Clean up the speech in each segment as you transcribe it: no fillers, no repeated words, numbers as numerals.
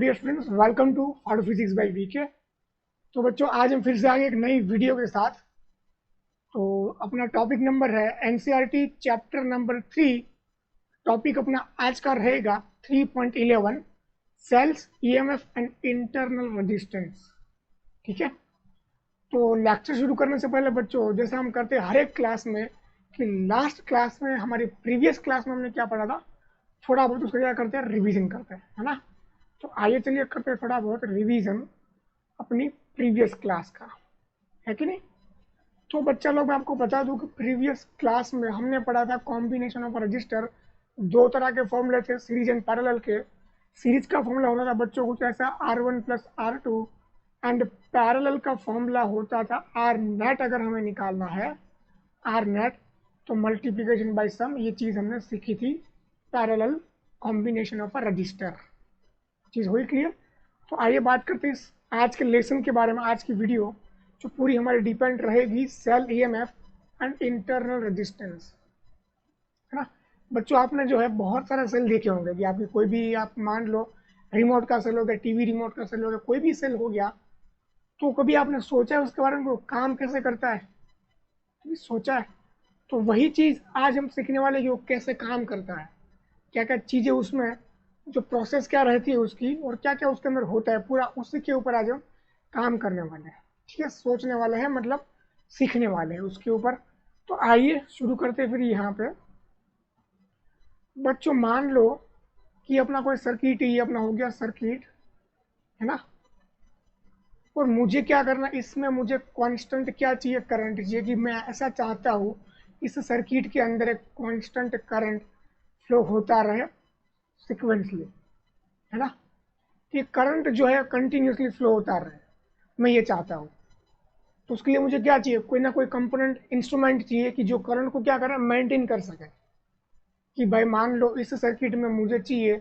Dear students, welcome to फाडो physics by VK. तो बच्चों, आज हम फिर से आगे एक नई वीडियो के साथ। तो अपना टॉपिक नंबर है एनसीईआरटी चैप्टर नंबर 3। टॉपिक अपना आज का रहेगा 3.11 cells, EMF and internal resistance. ठीक है, तो लेक्चर शुरू करने से पहले बच्चों, जैसे हम करते हैं हर एक क्लास में कि लास्ट क्लास में, हमारी प्रीवियस क्लास में हमने क्या पढ़ा था, थोड़ा बहुत उसका क्या करते हैं, रिवीजन करते हैं, है ना। तो आइए चलिए करते हैं थोड़ा बहुत रिवीजन अपनी प्रीवियस क्लास का, है कि नहीं। तो बच्चा लोग, मैं आपको बता दूं कि प्रीवियस क्लास में हमने पढ़ा था कॉम्बिनेशन ऑफ रजिस्टर। दो तरह के फॉर्मूले थे सीरीज एंड पैरेलल के। सीरीज का फॉर्मूला होता था बच्चों कुछ ऐसा R1 plus R2, and parallel का फॉर्मूला होता था R नेट। अगर हमें निकालना है R नेट, तो मल्टीप्लिकेशन बाय सम, ये चीज़ हमने सीखी थी parallel combination of a resistor. चीज़ हुई क्लियर। तो आइए बात करते हैं इस आज के लेसन के बारे में। आज की वीडियो जो पूरी हमारी डिपेंड रहेगी cell, EMF and internal resistance, है ना। बच्चों, आपने जो है बहुत सारा सेल देखे होंगे कि आपकी कोई भी, आप मान लो रिमोट का सेल हो गया, टीवी रिमोट का सेल हो गया, कोई भी सेल हो गया, तो कभी आपने सोचा है उसके बारे में, वो काम कैसे करता है? कभी सोचा है? तो वही चीज़ आज हम सीखने वाले कि वो कैसे काम करता है, क्या क्या चीज़ें उसमें, जो प्रोसेस क्या रहती है उसकी, और क्या क्या उसके अंदर होता है, पूरा उसी के ऊपर आज हम काम करने वाले हैं। ठीक है, सोचने वाले हैं, मतलब सीखने वाले हैं उसके ऊपर। तो आइए शुरू करते हैं फिर। यहाँ पे बच्चों मान लो कि अपना कोई सर्किट, ही अपना हो गया सर्किट, है ना। और मुझे क्या करना, इसमें मुझे कांस्टेंट क्या चाहिए, करंट चाहिए। कि मैं ऐसा चाहता हूँ इस सर्किट के अंदर एक कांस्टेंट करंट फ्लो होता रहे सिक्वेंसली, है ना। कि करंट जो है कंटिन्यूसली फ्लो होता रहे, मैं ये चाहता हूँ। तो उसके लिए मुझे क्या चाहिए, कोई ना कोई कंपोनेंट इंस्ट्रूमेंट चाहिए कि जो करंट को क्या करे, मेंटेन कर सके। कि भाई मान लो इस सर्किट में मुझे चाहिए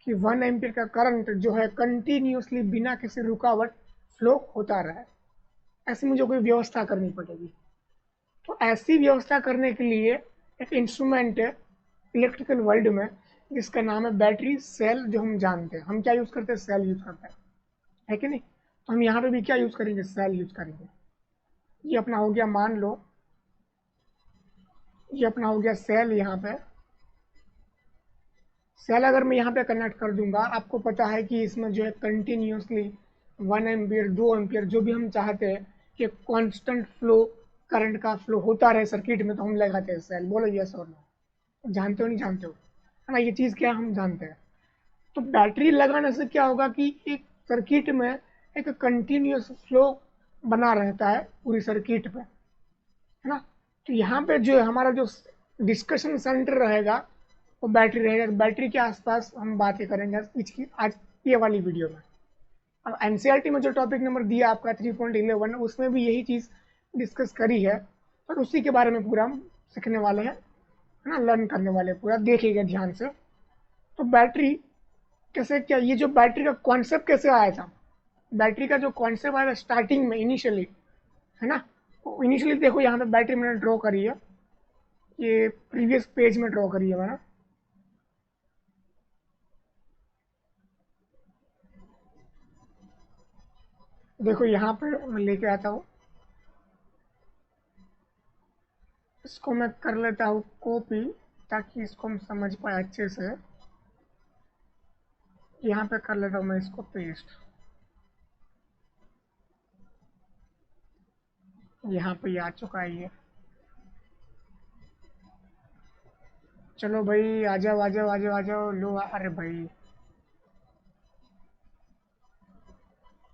कि 1 एम्पियर का करंट जो है कंटिन्यूसली बिना किसी रुकावट फ्लो होता रहे। ऐसी मुझे कोई व्यवस्था करनी पड़ेगी। तो ऐसी व्यवस्था करने के लिए एक इंस्ट्रूमेंट है इलेक्ट्रिकल वर्ल्ड में, जिसका नाम है बैटरी सेल। जो हम जानते हैं, हम क्या यूज़ करते हैं, सेल यूज़ करते हैं, है कि नहीं। तो हम यहाँ पे भी क्या यूज़ करेंगे, सेल यूज़ करेंगे। ये अपना हो गया, मान लो ये अपना हो गया सेल। यहाँ पे सेल अगर मैं यहाँ पे कनेक्ट कर दूंगा, आपको पता है कि इसमें जो है कंटिन्यूसली 1 एम्पियर 2 एम्पियर जो भी हम चाहते हैं कि कांस्टेंट फ्लो करंट का फ्लो होता रहे सर्किट में, तो हम लगाते हैं सेल। बोलो यस और नो, जानते हो नहीं जानते हो, है ना। ये चीज़ क्या हम जानते हैं। तो बैटरी लगाने से क्या होगा कि एक सर्किट में एक कंटिन्यूस फ्लो बना रहता है पूरी सर्किट पे, है ना। तो यहाँ पे जो है हमारा जो डिस्कशन सेंटर रहेगा वो बैटरी रहेगा। बैटरी के आसपास हम बातें करेंगे इसकी आज ये वाली वीडियो में। अब एनसीईआरटी में जो टॉपिक नंबर दिया आपका 3.11, उसमें भी यही चीज़ डिस्कस करी है, और उसी के बारे में पूरा हम सीखने वाले हैं, है ना, लर्न करने वाले हैं पूरा। देखिएगा ध्यान से। तो बैटरी कैसे, क्या ये जो बैटरी का कॉन्सेप्ट कैसे आया था, बैटरी का जो कॉन्सेप्ट आया था स्टार्टिंग में इनिशियली, है ना। इनिशियली देखो यहाँ पे बैटरी मैंने ड्रॉ करी है, ये प्रीवियस पेज में ड्रॉ करी है मैंने। देखो यहाँ पे मैं लेके आता हूँ, इसको मैं कर लेता हूँ कॉपी, ताकि इसको हम समझ पाए अच्छे से। यहाँ पे कर लेता हूँ मैं इसको पेस्ट। यहाँ पे ये आ चुका है ये। चलो भाई, आ जाओ आ जाओ आ जाओ आ जाओ, लो। अरे भाई,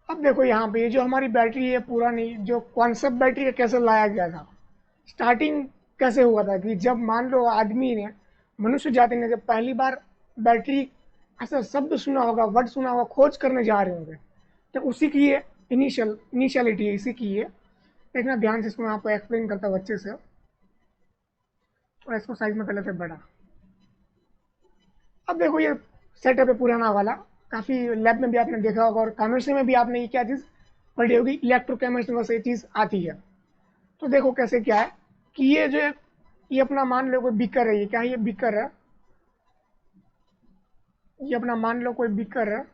अब देखो यहाँ पे ये जो हमारी बैटरी है पुरानी, जो कॉन्सेप्ट बैटरी का कैसे लाया गया था, स्टार्टिंग कैसे हुआ था कि जब मान लो आदमी ने, मनुष्य जाति ने जब पहली बार बैटरी ऐसा शब्द सुना होगा, वर्ड सुना होगा, खोज करने जा रहे होंगे, तो उसी की ये इनिशियलिटी है, इसी की ये। देखना ध्यान से, इसको मैं आपको एक्सप्लेन करता हूँ अच्छे से। थोड़ा इसको साइज में कर लेते बड़ा। अब देखो ये सेटअप है पुराना वाला, काफ़ी लैब में भी आपने देखा होगा, और केमिस्ट्री में भी आपने ये क्या चीज़ पढ़ी होगी, इलेक्ट्रोकेमिस्ट्री में से ये चीज़ आती है। तो देखो कैसे क्या है कि ये जो है, ये अपना मान लो कोई बिकर है, ये क्या है, ये बिकर है। ये अपना मान लो कोई बिकर है,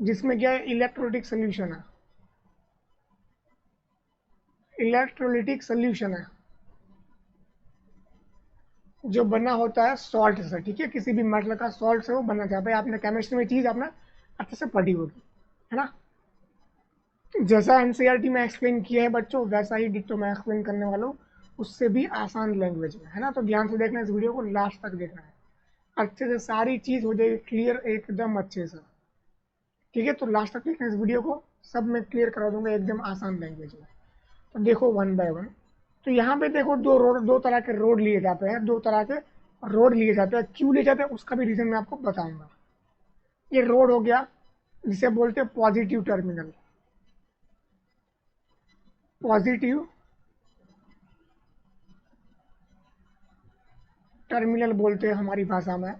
जिसमें क्या है, इलेक्ट्रोलिटिक सोल्यूशन है, इलेक्ट्रोलिटिक सोल्यूशन है जो बना होता है सॉल्ट से, ठीक है, किसी भी मेटल का सॉल्ट से वो बनना चाहता है। आपने केमिस्ट्री में चीज़ आपने अच्छे से पढ़ी होगी, है ना। जैसा एनसीईआरटी में एक्सप्लेन किया है बच्चों, वैसा ही डिट्टो मैं एक्सप्लेन करने वाला हूँ, उससे भी आसान लैंग्वेज में, है ना। तो ध्यान से देखना, इस वीडियो को लास्ट तक देखना है, अच्छे से सारी चीज़ हो जाएगी क्लियर एकदम अच्छे से, ठीक है। तो लास्ट तक देखना इस वीडियो को, सब मैं क्लियर करा दूंगा एकदम आसान लैंग्वेज में। तो देखो वन बाय वन। तो यहाँ पे देखो दो तरह के रोड लिए जाते हैं, दो तरह के रोड लिए जाते हैं। क्यों लिए जाते हैं उसका भी रीजन मैं आपको बताऊंगा। ये रोड हो गया जिसे बोलते हैं पॉजिटिव टर्मिनल, पॉजिटिव टर्मिनल बोलते हैं हमारी भाषा में,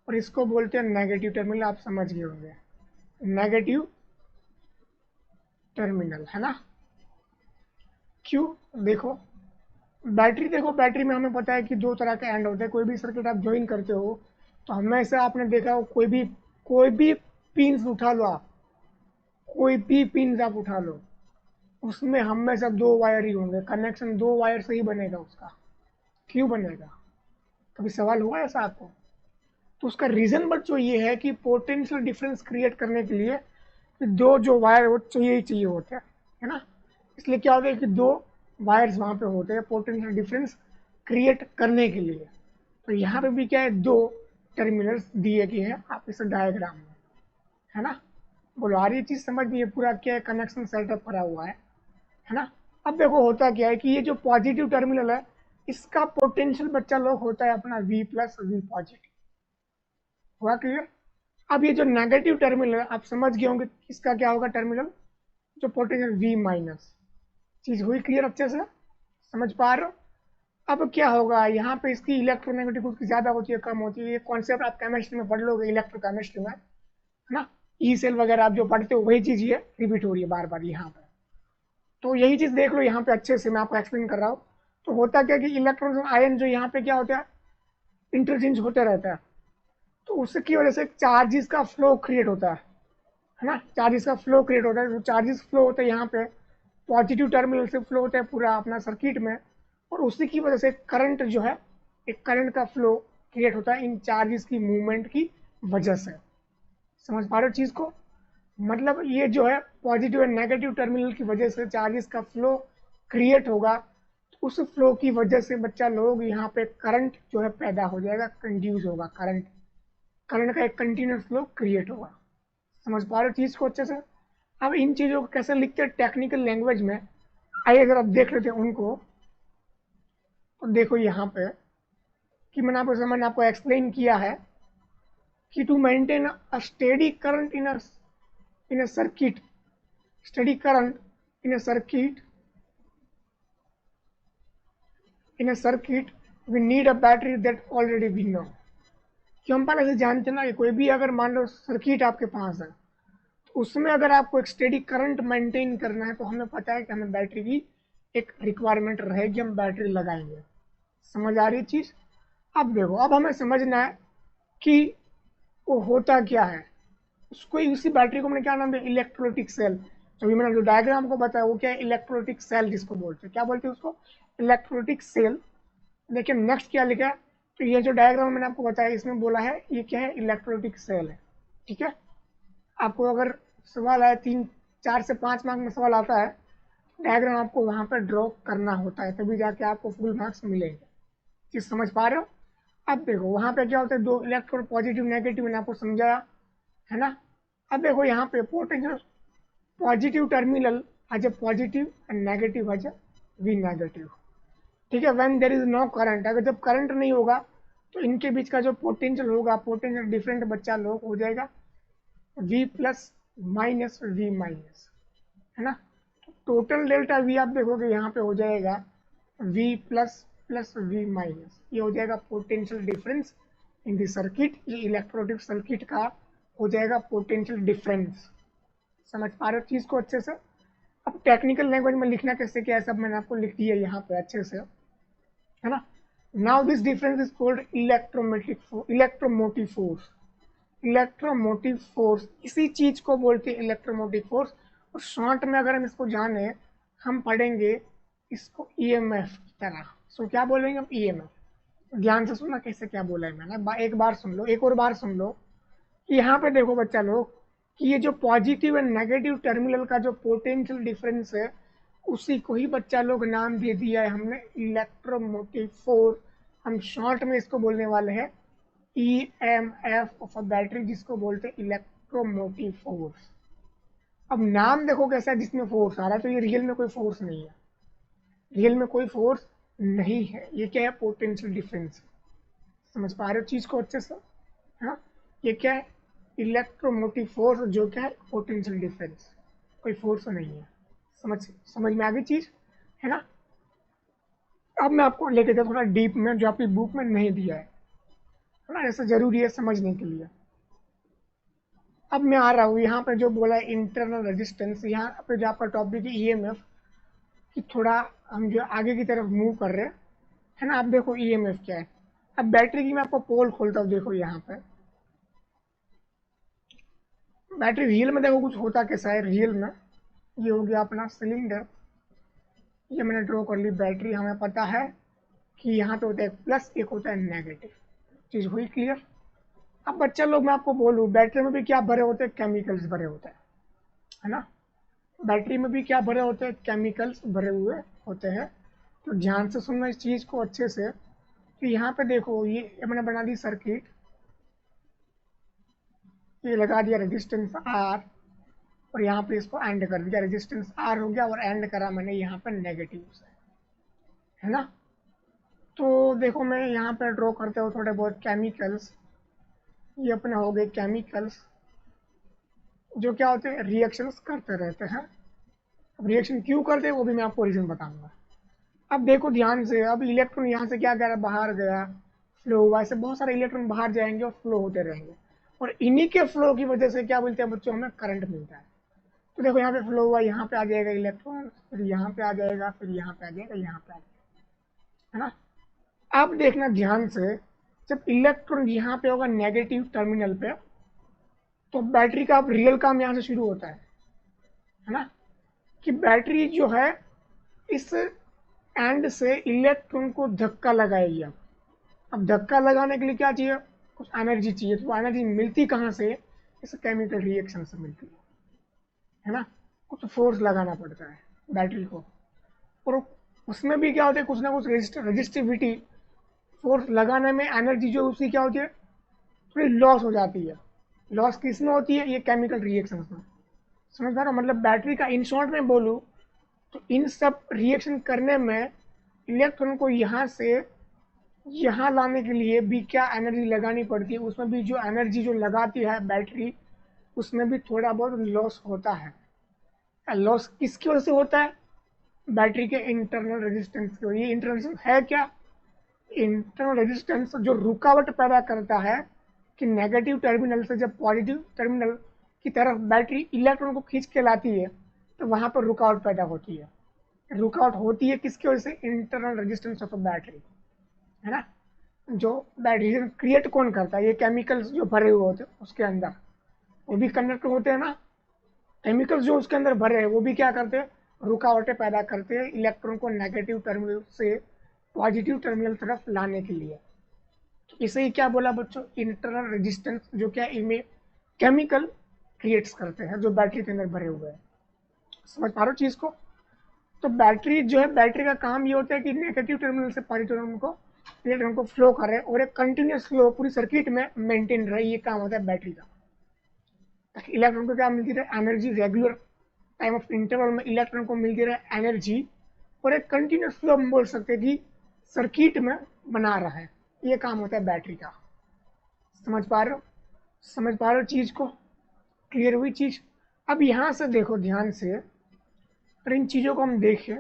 और इसको बोलते हैं नेगेटिव टर्मिनल। आप समझ गए होंगे, नेगेटिव टर्मिनल, है ना। क्यों, देखो बैटरी, देखो बैटरी में हमें पता है कि दो तरह के एंड होते हैं। कोई भी सर्किट आप ज्वाइन करते हो तो हमेशा आपने देखा हो, कोई भी पिन्स उठा लो आप, कोई भी पिन्स आप उठा लो, उसमें हमेशा दो वायर ही होंगे, कनेक्शन दो वायर से ही बनेगा उसका। क्यों बनेगा, कभी सवाल हुआ ऐसा आपको? तो उसका रीजन बच्चों ये है कि पोटेंशियल डिफरेंस क्रिएट करने के लिए दो जो वायर वो चाहिए ही चाहिए होते हैं, है ना। इसलिए क्या होता है कि दो वायर्स वहाँ पे होते हैं पोटेंशियल डिफरेंस क्रिएट करने के लिए। तो यहाँ पे भी क्या है, दो टर्मिनल्स दिए गए हैं आप इस डायग्राम में, है ना। बोलो आ रही चीज़ समझ में, ये पूरा क्या है, कनेक्शन सेटअप करा हुआ है ना। अब देखो होता क्या है कि ये जो पॉजिटिव टर्मिनल है, इसका पोटेंशियल बच्चा लोग होता है अपना V प्लस V पॉजिटिव, हुआ क्लियर। अब ये जो नेगेटिव टर्मिनल है, आप समझ गए होंगे इसका क्या होगा टर्मिनल, जो पोटेंशियल V माइनस। चीज़ हुई क्लियर अच्छे से, समझ पा रहे हो। अब क्या होगा, यहाँ पे इसकी इलेक्ट्रोनेगेटिव उसकी ज़्यादा होती है कम होती है, ये कॉन्सेप्ट आप केमिस्ट्री में पढ़ लोगे, इलेक्ट्रोकेमिस्ट्री में, है ना। ई सेल वगैरह आप जो पढ़ते हो वही चीज़ ये रिपीट हो रही है बार बार यहाँ पे। तो यही चीज़ देख लो यहाँ पे अच्छे से, मैं आपको एक्सप्लेन कर रहा हूँ। तो होता क्या कि इलेक्ट्रॉन और आयन जो यहाँ पे क्या होता है, इंटरचेंज होते रहता है। तो उसकी वजह से चार्जेस का फ्लो क्रिएट होता है ना, चार्जेस का फ्लो क्रिएट होता है। तो चार्जेस फ्लो होते हैं यहाँ पे, पॉजिटिव टर्मिनल से फ्लो होता है पूरा अपना सर्किट में, और उसी की वजह से करंट जो है, एक करंट का फ्लो क्रिएट होता है इन चार्जेस की मूवमेंट की वजह से। समझ पा रहे हो चीज़ को, मतलब ये जो है पॉजिटिव एंड नेगेटिव टर्मिनल की वजह से चार्जेस का फ्लो क्रिएट होगा। तो उस फ्लो की वजह से बच्चा लोग यहाँ पे करंट जो है पैदा हो जाएगा, कंड्यूस होगा करंट, करंट का एक कंटिन्यूस फ्लो क्रिएट होगा। समझ पा रहे हो चीज़ को अच्छे से। अब इन चीज़ों को कैसे लिखते हैं टेक्निकल लैंग्वेज में, आइए अगर आप देख लेते हैं उनको। तो देखो यहाँ पे कि मैंने आपको एक्सप्लेन किया है कि to maintain a steady current in a circuit, steady current in a circuit we need a battery that already we know, कि हम पहले से जानते ना कि कोई भी अगर मान लो सर्किट आपके पास है, तो उसमें अगर आपको एक स्टेडी करंट मेंटेन करना है तो हमें पता है कि हमें बैटरी की एक रिक्वायरमेंट रहेगी, हम बैटरी लगाएंगे। समझ आ रही चीज़। अब देखो, अब हमें समझना है कि वो होता क्या है। उसको उसी बैटरी को मैंने क्या नाम दिया, इलेक्ट्रोलिटिक सेल। तो अभी मैंने जो डायग्राम को बताया वो क्या है, इलेक्ट्रोलिटिक सेल जिसको बोलते हैं, क्या बोलते हैं उसको, इलेक्ट्रोलिटिक सेल। देखिए नेक्स्ट क्या लिखा है, तो ये जो डायग्राम मैंने आपको बताया इसमें बोला है ये क्या है, इलेक्ट्रोलिटिक सेल है, ठीक है। आपको अगर सवाल आए 3 4 से 5 मार्क में सवाल आता है, डायग्राम आपको वहाँ पर ड्रॉ करना होता है, तभी जाके आपको फुल मार्क्स मिलेंगे। चीज़ समझ पा रहे हो। अब देखो वहाँ पे क्या होता है, दो इलेक्ट्रॉन पॉजिटिव नेगेटिव मैंने आपको समझाया, है ना। अब देखो यहाँ पे potential positive terminal has a positive and negative has a V negative, ठीक है। When there is no current, अगर जब करंट नहीं होगा तो इनके बीच का जो पोटेंशियल होगा, पोटेंशियल डिफरेंट बच्चा लोग हो जाएगा V plus minus V minus, है ना। टोटल डेल्टा V आप देखोगे यहाँ पे हो जाएगा V plus plus V minus, ये हो जाएगा potential difference in the circuit, ये इलेक्ट्रोलिटिक सर्किट का हो जाएगा पोटेंशियल डिफरेंस। समझ पा रहे हो चीज़ को अच्छे से। अब टेक्निकल लैंग्वेज में लिखना कैसे क्या है सब मैंने आपको लिख दिया यहाँ पे अच्छे से, है ना। Now this difference is called electromotive force, electromotive force, इसी चीज को बोलते हैं इलेक्ट्रोमोटिव फोर्स। और शॉर्ट में अगर हम इसको जाने, हम पढ़ेंगे इसको ईएमएफ की तरह। सो क्या बोलेंगे हम? ईएमएफ। ध्यान से सुनना कैसे क्या बोला है मैंने, एक बार सुन लो, एक और बार सुन लो। यहाँ पे देखो बच्चा लोग कि ये जो पॉजिटिव एंड नेगेटिव टर्मिनल का जो पोटेंशियल डिफरेंस है, उसी को ही बच्चा लोग नाम दे दिया है हमने इलेक्ट्रोमोटिव फोर्स। हम शॉर्ट में इसको बोलने वाले हैं ईएमएफ ऑफ अ बैटरी, जिसको बोलते हैं इलेक्ट्रोमोटिव फोर्स। अब नाम देखो कैसा है, जिसमें फोर्स आ रहा है, तो ये रियल में कोई फोर्स नहीं है, रियल में कोई फोर्स नहीं है। ये क्या है? Potential difference. समझ पा रहे हो चीज को अच्छे से? हाँ, ये क्या है? इलेक्ट्रोमोटिव फोर्स, जो क्या है? पोटेंशियल डिफरेंस, कोई फोर्स नहीं है। समझ समझ में आ गई चीज, है ना? अब मैं आपको लेके जाता थोड़ा डीप में, जो आपकी बुक में नहीं दिया है ना, ऐसा जरूरी है समझने के लिए। अब मैं आ रहा हूँ यहाँ पे, जो बोला है इंटरनल रेजिस्टेंस, यहाँ पे जो आपका टॉपिक है ईएमएफ कि थोड़ा हम जो आगे की तरफ मूव कर रहे हैं, है ना? अब देखो ईएमएफ क्या है। अब बैटरी की मैं आपको पोल खोलता हूँ, देखो यहाँ पे बैटरी रियल में देखो कुछ होता कैसा है रियल में। ये हो गया अपना सिलेंडर, ये मैंने ड्रॉ कर ली बैटरी। हमें पता है कि यहाँ पे होता है प्लस, एक होता है नेगेटिव। चीज़ हुई क्लियर? अब बच्चा लोग मैं आपको बोलूँ, बैटरी में भी क्या भरे होते हैं? केमिकल्स भरे होते हैं, है ना? बैटरी में भी क्या भरे होते हैं? केमिकल्स भरे हुए होते हैं। तो ध्यान से सुनना इस चीज़ को अच्छे से। तो यहाँ पे देखो, ये मैंने बना दी सर्किट, ये लगा दिया रेजिस्टेंस आर, और यहाँ पे इसको एंड कर दिया, रेजिस्टेंस आर हो गया, और एंड करा मैंने यहाँ पे नेगेटिव से, है ना? तो देखो मैं यहाँ पे ड्रॉ करते हो थोड़े बहुत केमिकल्स, ये अपने हो गए केमिकल्स, जो क्या होते हैं? रिएक्शंस करते रहते हैं। अब रिएक्शन क्यों करते हैं वो भी मैं आपको रीजन बताऊंगा। अब देखो ध्यान से, अब इलेक्ट्रॉन यहाँ से क्या कह रहा है? बाहर गया, फ्लो हुआ, ऐसे बहुत सारे इलेक्ट्रॉन बाहर जाएंगे और फ्लो होते रहेंगे, और इन्हीं के फ्लो की वजह से क्या बोलते हैं बच्चों? हमें करंट मिलता है। तो देखो यहाँ पे फ्लो हुआ, यहाँ पे आ जाएगा इलेक्ट्रॉन, फिर यहाँ पे आ जाएगा, फिर यहाँ पे आ जाएगा, यहाँ पे आ जाएगा, है ना? अब देखना ध्यान से, जब इलेक्ट्रॉन यहाँ पे होगा नेगेटिव टर्मिनल पे, तो बैटरी का अब रियल काम यहाँ से शुरू होता है ना? कि बैटरी जो है इस एंड से इलेक्ट्रॉन को धक्का लगाएगी। अब धक्का लगाने के लिए क्या चाहिए? कुछ एनर्जी चाहिए। तो एनर्जी मिलती कहाँ से? इस केमिकल रिएक्शन से मिलती है ना? कुछ फोर्स लगाना पड़ता है बैटरी को, और उसमें भी क्या होता है? कुछ ना कुछ रजिस्टिविटी, फोर्स लगाने में एनर्जी जो उसकी क्या होती है? थोड़ी लॉस हो जाती है। लॉस किस में होती है? ये केमिकल रिएक्शंस में। समझ पा रहे हो? मतलब बैटरी का इन शॉर्ट में बोलूँ तो इन सब रिएक्शन करने में इलेक्ट्रॉन को यहाँ से यहाँ लाने के लिए भी क्या एनर्जी लगानी पड़ती है। उसमें भी जो एनर्जी जो लगाती है बैटरी, उसमें भी थोड़ा बहुत लॉस होता है। लॉस किसकी वजह से होता है? बैटरी के इंटरनल रेजिस्टेंस की वजह। ये इंटरनल है क्या? इंटरनल रेजिस्टेंस जो रुकावट पैदा करता है कि नेगेटिव टर्मिनल से जब पॉजिटिव टर्मिनल की तरफ बैटरी इलेक्ट्रॉन को खींच के लाती है, तो वहां पर रुकावट पैदा होती है। रुकावट होती है किसकी वजह से? Internal resistance of a battery, है ना? जो बैटरी क्रिएट कौन करता है? ये केमिकल्स जो भरे हुए होते हैं उसके अंदर, वो भी कंडक्टर होते हैं ना। केमिकल्स जो उसके अंदर भरे हैं वो भी क्या करते हैं? रुकावटें पैदा करते हैं इलेक्ट्रॉन को नेगेटिव टर्मिनल से पॉजिटिव टर्मिनल तरफ लाने के लिए। तो इसे ही क्या बोला बच्चों? इंटरनल रेजिस्टेंस, जो क्या इनमें केमिकल क्रिएट्स करते हैं जो बैटरी के अंदर भरे हुए हैं। समझ पा रहे हो चीज को? तो बैटरी जो है, बैटरी का काम ये होता है कि नेगेटिव टर्मिनल से पॉजिटिव टर्मिनल को इलेक्ट्रॉन को फ्लो करे, और एक कंटिन्यूस फ्लो पूरी सर्किट में मेंटेन रहे। ये काम होता है बैटरी का, ताकि इलेक्ट्रॉन को क्या मिलती रहे? Energy. Regular time of interval में इलेक्ट्रॉन को मिलती रहे एनर्जी, और एक कंटिन्यूस फ्लो हम बोल सकते हैं कि सर्किट में बना रहा है। ये काम होता है बैटरी का। समझ पा रहे हो? समझ पा रहे हो चीज को? क्लियर हुई चीज? अब यहां से देखो ध्यान से, और इन चीजों को हम देखें,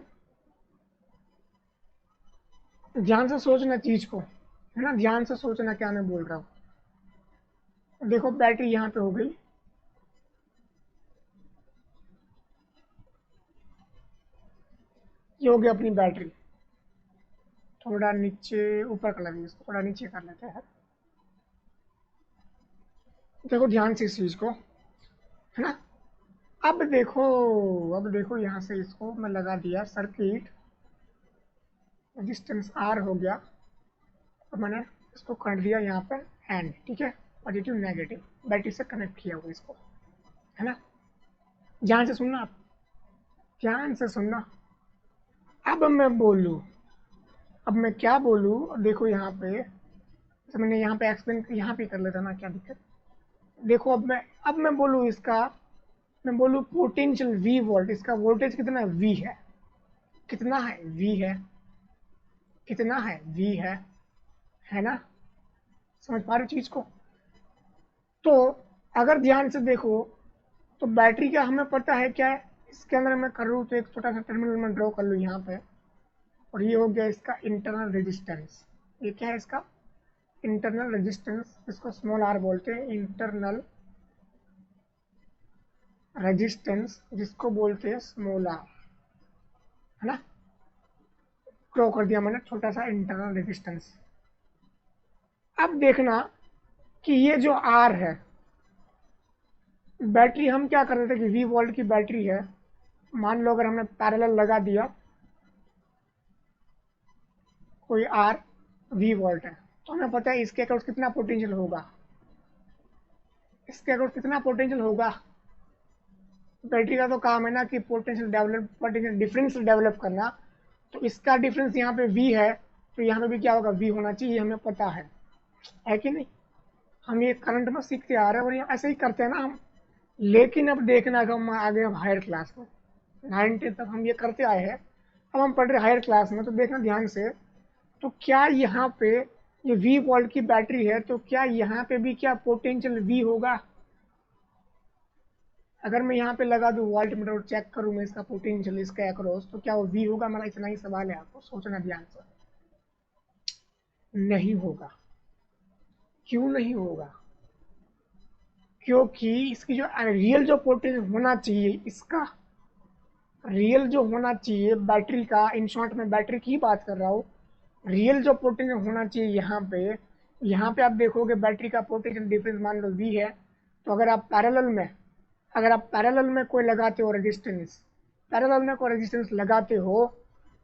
ध्यान से सोचना चीज को, है ना? ध्यान से सोचना क्या मैं बोल रहा हूँ। देखो बैटरी यहाँ पे हो गई, ये हो गई अपनी बैटरी। थोड़ा नीचे ऊपर कर लेंगे इसको, थोड़ा नीचे कर लेते हैं। देखो ध्यान से इस चीज़ को, है ना। अब देखो यहाँ से इसको मैं लगा दिया सर्किट, रेजिस्टेंस आर हो गया, और मैंने इसको कर दिया यहाँ पर एंड, ठीक है, पॉजिटिव नेगेटिव बैटरी से कनेक्ट किया हुआ इसको, है ना। ध्यान से सुनना आप, ध्यान से सुनना। अब मैं बोलूँ, अब मैं क्या बोलूँ, देखो यहाँ पे, तो मैंने यहाँ पे एक्सप्लेन यहाँ पे कर लेता ना, क्या दिक्कत। देखो अब मैं बोलूँ इसका, मैं बोलूँ पोटेंशियल वी वोल्ट, इसका वोल्टेज कितना वी है, कितना है वी है, कितना है वी है ना। समझ पा रहे हो चीज को। तो अगर ध्यान से देखो तो बैटरी का हमें पता है क्या है, इसके अंदर मैं कर लूँ तो एक छोटा सा टर्मिनल में ड्रॉ कर लूँ यहाँ पे, और ये हो गया इसका इंटरनल रेजिस्टेंस। ये क्या है इसका इंटरनल रेजिस्टेंस, इसको स्मॉल आर बोलते हैं, इंटरनल रेजिस्टेंस जिसको बोलते हैं स्मॉल आर, है ना। ड्रॉ कर दिया मैंने छोटा सा इंटरनल रेजिस्टेंस। अब देखना कि ये जो आर है, बैटरी हम क्या कर रहे थे कि वी वोल्ट की बैटरी है, मान लो अगर हमने पैरेलल लगा दिया, कोई आर वी वोल्ट है, तो हमें पता है इसके अक्रॉस कितना पोटेंशियल होगा, इसके अक्रॉस कितना पोटेंशियल होगा। बैटरी का तो काम है ना कि पोटेंशियल डिफरेंस डेवलप करना, तो इसका डिफरेंस यहाँ पे वी है, तो यहाँ पे भी क्या होगा वी होना चाहिए, हमें पता है कि नहीं। हम ये करंट में सीखते आ रहे हैं और ये ऐसे ही करते हैं ना हम। लेकिन अब देखना कि हम आ गए अब हायर क्लास में, 9th तक हम ये करते आए हैं, अब हम पढ़ रहे हायर क्लास में, तो देखना ध्यान से। तो क्या यहाँ पे ये वी वोल्ट की बैटरी है, तो क्या यहाँ पे भी क्या पोटेंशियल वी होगा। अगर मैं यहाँ पे लगा दूँ वोल्ट मीटर और चेक करूँ मैं इसका पोटेंशियल इसका अक्रॉस, तो क्या वो वी होगा। मेरा इतना ही सवाल है, आपको सोचना ध्यान से। नहीं होगा। क्यों नहीं होगा, क्योंकि इसकी जो रियल जो पोटेंशियल होना चाहिए, इसका रियल जो होना चाहिए बैटरी का, इन शॉर्ट में बैटरी की बात कर रहा हूँ, रियल जो पोटेंशियल होना चाहिए यहाँ पे आप देखोगे बैटरी का पोटेंशियल डिफरेंस मान लो वी है, तो अगर आप पैरेलल में कोई लगाते हो रेजिस्टेंस, पैरेलल में कोई रेजिस्टेंस लगाते हो,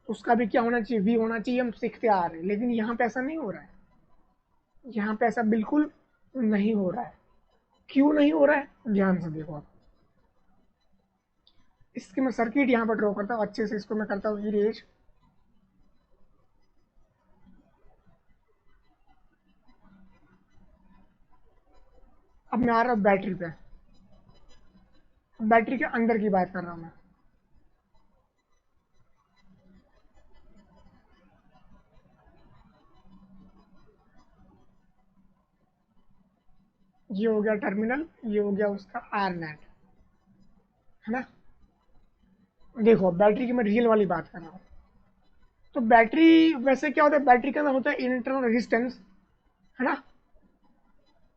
तो उसका भी क्या होना चाहिए वी होना चाहिए, हम सीखते आ रहे हैं। लेकिन यहाँ पे ऐसा नहीं हो रहा है, यहाँ पे ऐसा बिल्कुल नहीं हो रहा है। क्यों नहीं हो रहा है, ध्यान से देखो आप। इसकी मैं सर्किट यहाँ पर ड्रॉ करता हूँ अच्छे से, इसको मैं करता हूँ इरेज। अब मैं आ रहा हूँ बैटरी पे, बैटरी के अंदर की बात कर रहा हूँ मैं। ये हो गया टर्मिनल, ये हो गया उसका आर नेट, है ना। देखो बैटरी की मैं रियल वाली बात कर रहा हूँ। तो बैटरी वैसे क्या होता है, बैटरी का अंदर होता है इंटरनल रेजिस्टेंस, है ना।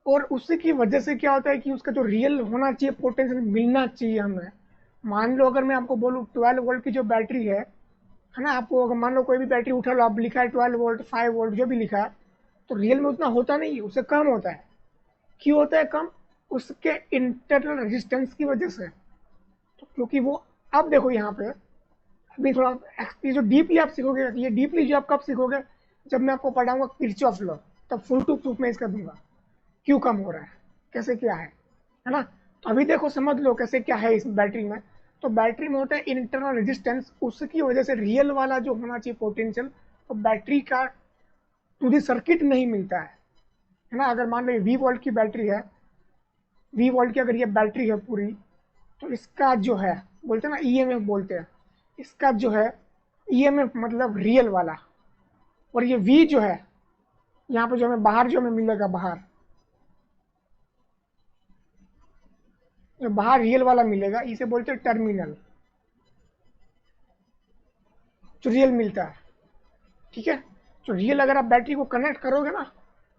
और उसी की वजह से क्या होता है कि उसका जो रियल होना चाहिए पोटेंशियल मिलना चाहिए हमें। मान लो अगर मैं आपको बोलूँ 12 वोल्ट की जो बैटरी है ना, आपको अगर मान लो कोई भी बैटरी उठा लो, आप लिखा है 12 वोल्ट 5 वोल्ट जो भी लिखा है, तो रियल में उतना होता नहीं है, उससे कम होता है। क्यों होता है कम, उसके इंटरनल रेजिस्टेंस की वजह से। तो क्योंकि वो, अब देखो यहाँ पे अभी थोड़ा ये जो डीपली आप सीखोगे, ये डीपली जो आप कब सीखोगे, जब मैं आपको पढ़ाऊंगा किरचॉफ लॉ, तब फुल टू प्रूफ मैं इसका दूंगा क्यों कम हो रहा है, कैसे क्या है ना। तो अभी देखो समझ लो कैसे क्या है इस बैटरी में। तो बैटरी में होता है इंटरनल रेजिस्टेंस, उसकी वजह से रियल वाला जो होना चाहिए पोटेंशियल, तो बैटरी का टू दी सर्किट नहीं मिलता है ना। अगर मान लो वी वोल्ट की बैटरी है, वी वोल्ट की अगर ये बैटरी है पूरी, तो इसका जो है, बोलते हैं ना ईएमएफ बोलते हैं, इसका जो है ईएमएफ मतलब रियल वाला, और ये वी जो है यहाँ पे जो हमें बाहर जो हमें मिलेगा, बाहर जो बाहर रियल वाला मिलेगा, इसे बोलते हैं टर्मिनल, जो रियल मिलता है, ठीक है। जो रियल अगर आप बैटरी को कनेक्ट करोगे ना,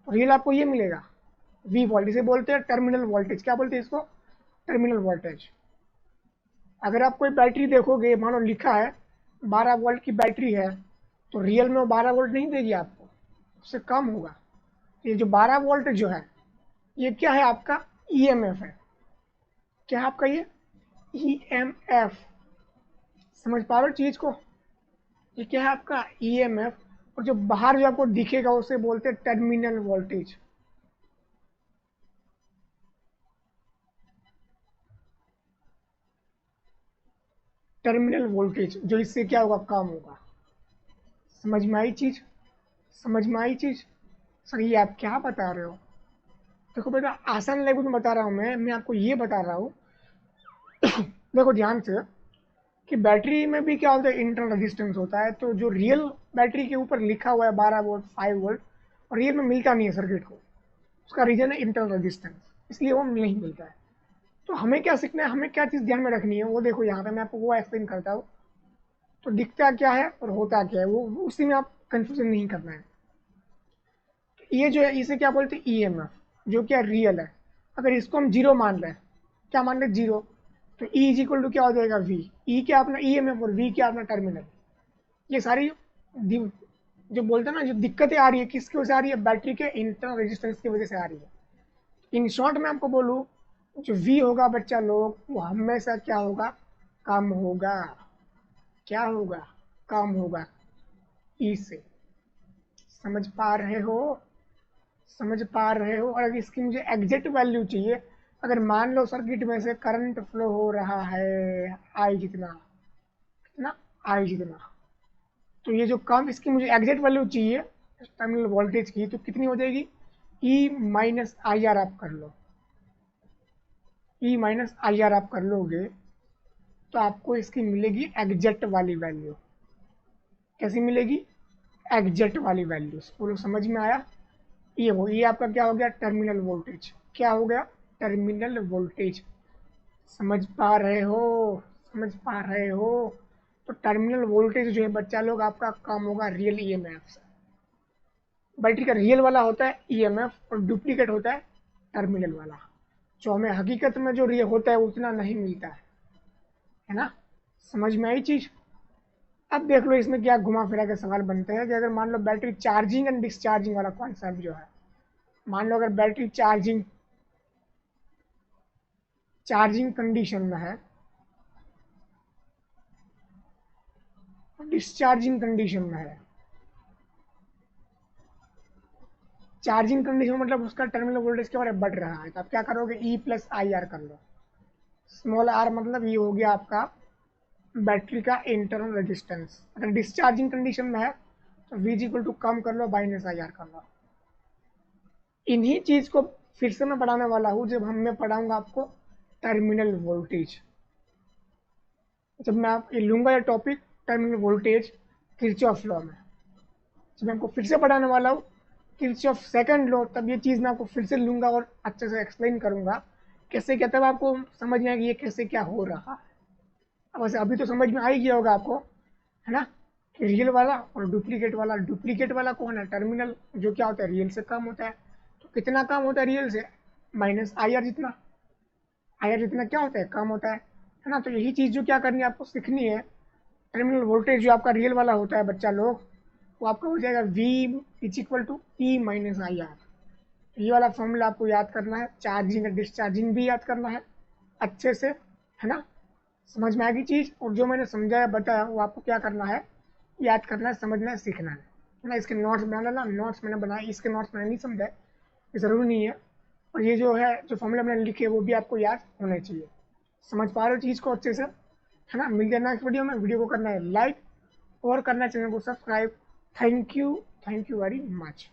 तो रियल आपको ये मिलेगा वी वोल्ट, इसे बोलते हैं टर्मिनल वोल्टेज। क्या बोलते हैं इसको, टर्मिनल वोल्टेज। अगर आप कोई बैटरी देखोगे, मानो लिखा है 12 वोल्ट की बैटरी है, तो रियल में वो 12 वोल्ट नहीं देगी आपको, उससे कम होगा। ये जो 12 वोल्ट जो है, ये क्या है आपका ईएमएफ है। क्या है आपका ये ईएमएफ? समझ पा रहे हो चीज को? ये क्या है आपका ईएमएफ। और जो बाहर जो आपको दिखेगा उसे बोलते हैं टर्मिनल वोल्टेज। टर्मिनल वोल्टेज जो इससे क्या होगा, काम होगा। समझ में आई चीज? समझ में आई चीज? सर ये आप क्या बता रहे हो? देखो बेटा, आसान लैंग्वेज में बता रहा हूँ मैं आपको ये बता रहा हूँ। देखो ध्यान से कि बैटरी में भी क्या होता है, इंटरनल रेजिस्टेंस होता है। तो जो रियल बैटरी के ऊपर लिखा हुआ है 12 वोल्ट 5 वोल्ट, और रियल में मिलता नहीं है सर्किट को, उसका रीजन है इंटरनल रेजिस्टेंस, इसलिए वो नहीं मिलता है। तो हमें क्या सीखना है, हमें क्या चीज़ ध्यान में रखनी है, वो देखो यहाँ पे मैं आपको वो एक्सप्लेन करता हूँ। तो दिखता क्या है और होता क्या है, वो उसी में आप कंफ्यूजन नहीं करना है। ये जो है इसे क्या बोलते हैं ईएमएफ, जो क्या रियल है। अगर इसको हम जीरो मान लें, क्या मान लें जीरो, तो ई इज इक्वल टू क्या हो जाएगा वी। ई क्या अपना ईएमएफ और वी क्या अपना टर्मिनल। ये सारी जो बोलते हैं ना, जो दिक्कतें आ रही है किसकी वजह से आ रही है, बैटरी के इंटरनल रेजिस्टेंस की वजह से आ रही है। इन शॉर्ट में आपको बोलूँ, जो वी होगा बच्चा लोग, वो हमेशा क्या होगा, कम होगा। क्या होगा, कम होगा ई से। समझ पा रहे हो? समझ पा रहे हो? और अगर इसकी मुझे एग्जैक्ट वैल्यू चाहिए, अगर मान लो सर्किट में से करंट फ्लो हो रहा है आई जितना, कितना आई जितना, तो ये जो कम, इसकी मुझे एग्जैक्ट वैल्यू चाहिए टर्मिनल वोल्टेज की, तो कितनी हो जाएगी, ई माइनस आई आर आप कर लो। ई माइनस आई आर आप कर लोगे तो आपको इसकी मिलेगी एग्जैक्ट वाली वैल्यू। कैसी मिलेगी, एग्जैक्ट वाली वैल्यू। बोलो समझ में आया? ये आपका क्या हो गया, टर्मिनल वोल्टेज। क्या हो गया, टर्मिनल वोल्टेज। समझ पा रहे हो? समझ पा रहे हो? तो टर्मिनल वोल्टेज जो है बच्चा लोग आपका कम होगा रियल ईएमएफ से। बैटरी का रियल वाला होता है ईएमएफ और डुप्लीकेट होता है टर्मिनल वाला। जो हमें हकीकत में जो रियल होता है उतना नहीं मिलता है ना। समझ में आई चीज? अब देख लो इसमें क्या घुमा फिरा के सवाल बनते हैं कि अगर मान लो बैटरी चार्जिंग एंड डिस्चार्जिंग वाला कॉन्सेप्ट जो है, मान लो अगर बैटरी चार्जिंग चार्जिंग कंडीशन में है, डिस्चार्जिंग कंडीशन में है। चार्जिंग कंडीशन मतलब उसका टर्मिनल वोल्टेज क्या हो रहा है, बढ़ रहा है, तो आप क्या करोगे, ई प्लस आई आर कर लो। स्मॉल आर मतलब ये हो गया आपका बैटरी का इंटरनल रेजिस्टेंस। अगर डिस्चार्जिंग कंडीशन में है तो वी इक्वल टू कम कर लो, माइनस आई आर कर लो। इन्हीं चीज को फिर से मैं पढ़ाने वाला हूँ जब मैं पढ़ाऊंगा आपको टर्मिनल वोल्टेज। जब मैं आप लूंगा ये topic terminal voltage Kirchhoff law में, जब मैं आपको फिर से पढ़ाने वाला हूँ किरचॉफ सेकंड लॉ, तब ये चीज़ मैं आपको फिर से लूंगा और अच्छे से एक्सप्लेन करूंगा कैसे क्या, तब आपको समझ में आएगी ये कैसे क्या हो रहा है। वैसे अभी तो समझ में आ ही गया होगा आपको, है ना, कि रियल वाला और डुप्लीकेट वाला। डुप्लीकेट वाला कौन है, टर्मिनल जो क्या होता है रियल से कम होता है। तो कितना कम होता है रियल से, माइनस आई आर जितना। आई आर जितना क्या होता है, कम होता है ना। तो यही चीज़ जो क्या करनी है आपको सीखनी है, टर्मिनल वोल्टेज जो आपका रियल वाला होता है बच्चा लोग, वो आपका हो जाएगा V is equal to E minus I R. ये वाला फॉर्मूला आपको याद करना है, चार्जिंग और डिस्चार्जिंग भी याद करना है अच्छे से, है ना। समझ में आएगी चीज़, और जो मैंने समझाया बताया वो आपको क्या करना है, याद करना है, समझना है, सीखना है ना। इसके नोट्स बना लेना, नोट्स मैंने बनाए, इसके नोट्स मैंने नहीं समझाए, ये ज़रूरी नहीं है। और ये जो है जो फॉर्मूला मैंने लिखे वो भी आपको याद होने चाहिए। समझ पा रहे हो चीज़ को अच्छे से, है ना। मिल जाना नेक्स्ट वीडियो में, वीडियो को करना है लाइक और करना है चैनल को subscribe. Thank you very much.